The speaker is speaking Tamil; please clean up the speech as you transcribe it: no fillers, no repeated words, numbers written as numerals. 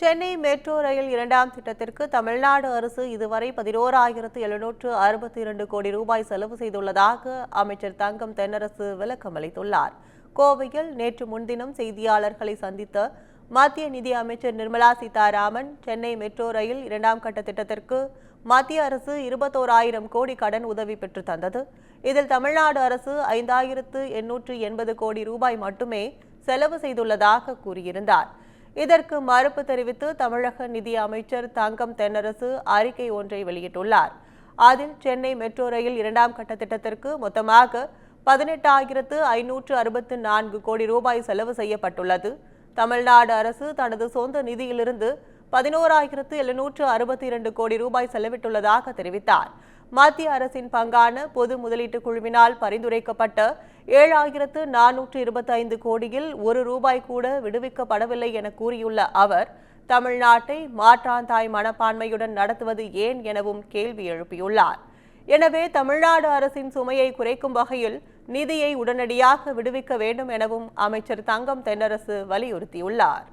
சென்னை மெட்ரோ ரயில் இரண்டாம் திட்டத்திற்கு தமிழ்நாடு அரசு இதுவரை 11,762 கோடி ரூபாய் செலவு செய்துள்ளதாக அமைச்சர் தங்கம் தென்னரசு விளக்கம் அளித்துள்ளார். கோவையில் நேற்று முன்தினம் செய்தியாளர்களை சந்தித்த மத்திய நிதி அமைச்சர் நிர்மலா சீதாராமன், சென்னை மெட்ரோ ரயில் இரண்டாம் கட்ட திட்டத்திற்கு மத்திய அரசு 21,000 கோடி கடன் உதவி பெற்று தந்தது. இதில் தமிழ்நாடு அரசு 5,880 கோடி ரூபாய் மட்டுமே செலவு செய்துள்ளதாக கூறியிருந்தார். இதற்கு மறுப்பு தெரிவித்து தமிழக நிதி அமைச்சர் தங்கம் தென்னரசு அறிக்கை ஒன்றை வெளியிட்டுள்ளார். அதில் சென்னை மெட்ரோ ரயில் இரண்டாம் கட்ட திட்டத்திற்கு மொத்தமாக 18,564 கோடி ரூபாய் செலவு செய்யப்பட்டுள்ளது. தமிழ்நாடு அரசு தனது சொந்த நிதியிலிருந்து 11,762 கோடி ரூபாய் செலவிட்டுள்ளதாக தெரிவித்தார். மத்திய அரசின் பங்கான பொது முதலீட்டு குழுவினால் பரிந்துரைக்கப்பட்ட 7,425 கோடியில் ₹1 கூட விடுவிக்கப்படவில்லை என கூறியுள்ள அவர், தமிழ்நாட்டை மாற்றாந்தாய் மனப்பான்மையுடன் நடத்துவது ஏன் எனவும் கேள்வி எழுப்பியுள்ளார். எனவே தமிழ்நாடு அரசின் சுமையை குறைக்கும் வகையில் நிதியை உடனடியாக விடுவிக்க வேண்டும் எனவும் அமைச்சர் தங்கம் தென்னரசு வலியுறுத்தியுள்ளார்.